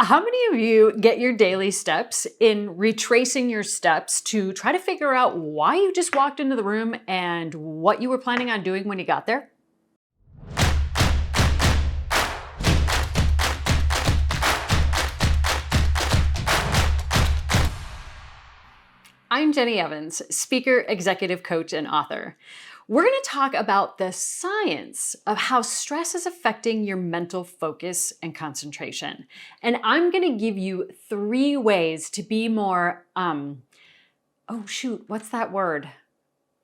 How many of you get your daily steps in retracing your steps to try to figure out why you just walked into the room and what you were planning on doing when you got there? I'm Jenny Evans, speaker, executive coach, and author. We're going to talk about the science of how stress is affecting your mental focus and concentration. And I'm going to give you 3 ways to be more, what's that word?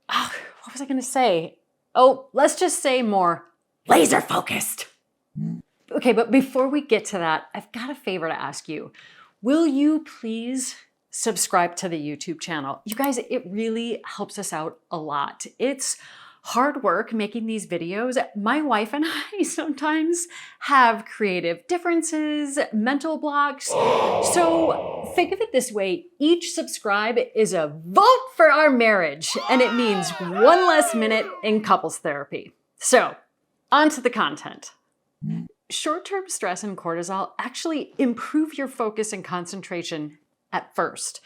What was I going to say? Let's just say more laser focused. Okay, but before we get to that, I've got a favor to ask you. Will you please subscribe to the YouTube channel? You guys, it really helps us out a lot. It's hard work making these videos. My wife and I sometimes have creative differences, mental blocks. So think of it this way, each subscribe is a vote for our marriage, and it means 1 less minute in couples therapy. So, on to the content. Short-term stress and cortisol actually improve your focus and concentration at first,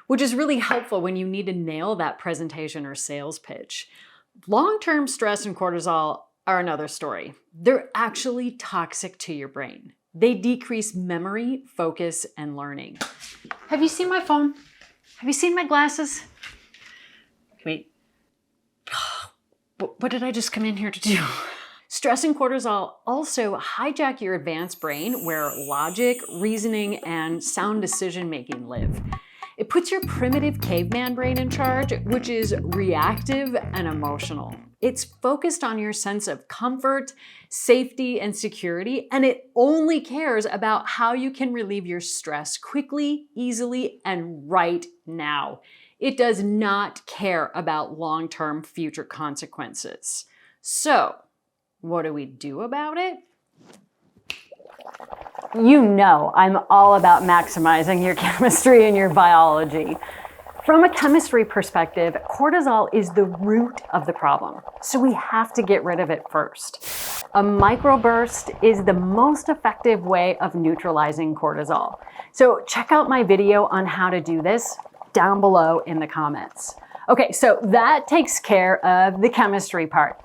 which is really helpful when you need to nail that presentation or sales pitch. Long-term stress and cortisol are another story. They're actually toxic to your brain. They decrease memory, focus, and learning. Have you seen my phone? Have you seen my glasses? Wait. What did I just come in here to do? Stress and cortisol also hijack your advanced brain where logic, reasoning, and sound decision-making live. It puts your primitive caveman brain in charge, which is reactive and emotional. It's focused on your sense of comfort, safety, and security, and it only cares about how you can relieve your stress quickly, easily, and right now. It does not care about long-term future consequences. So, what do we do about it? You know I'm all about maximizing your chemistry and your biology. From a chemistry perspective, cortisol is the root of the problem, so we have to get rid of it first. A microburst is the most effective way of neutralizing cortisol. So check out my video on how to do this down below in the comments. Okay, so that takes care of the chemistry part.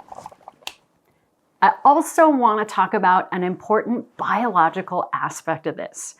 I also want to talk about an important biological aspect of this.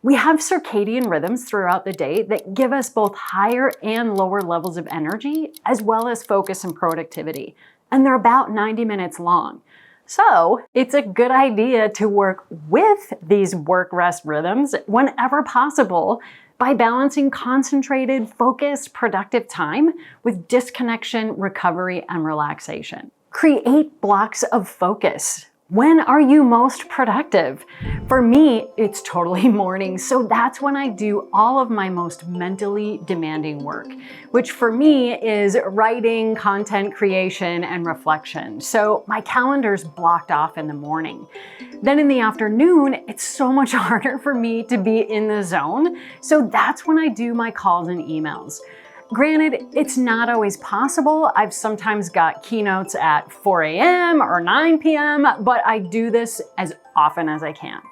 We have circadian rhythms throughout the day that give us both higher and lower levels of energy, as well as focus and productivity. And they're about 90 minutes long. So it's a good idea to work with these work-rest rhythms whenever possible by balancing concentrated, focused, productive time with disconnection, recovery, and relaxation. Create blocks of focus. When are you most productive? For me, it's totally morning, so that's when I do all of my most mentally demanding work, which for me is writing, content creation, and reflection. So my calendar's blocked off in the morning. Then in the afternoon, it's so much harder for me to be in the zone, so that's when I do my calls and emails. Granted, it's not always possible. I've sometimes got keynotes at 4 a.m. or 9 p.m., but I do this as often as I can.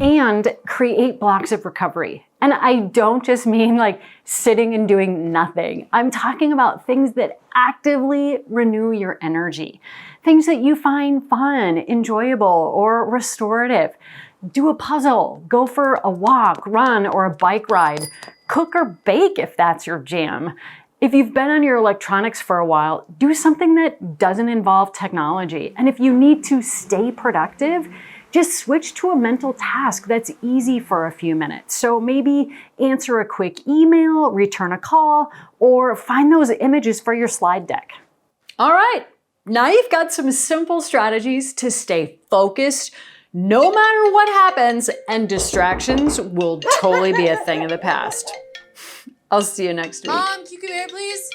And create blocks of recovery. And I don't just mean like sitting and doing nothing. I'm talking about things that actively renew your energy. Things that you find fun, enjoyable, or restorative. Do a puzzle, go for a walk, run, or a bike ride. Cook or bake if that's your jam. If you've been on your electronics for a while, do something that doesn't involve technology. And if you need to stay productive, just switch to a mental task that's easy for a few minutes. So maybe answer a quick email, return a call, or find those images for your slide deck. All right, now you've got some simple strategies to stay focused no matter what happens, and distractions will totally be a thing of the past. I'll see you next week. Mom, can you come here, please?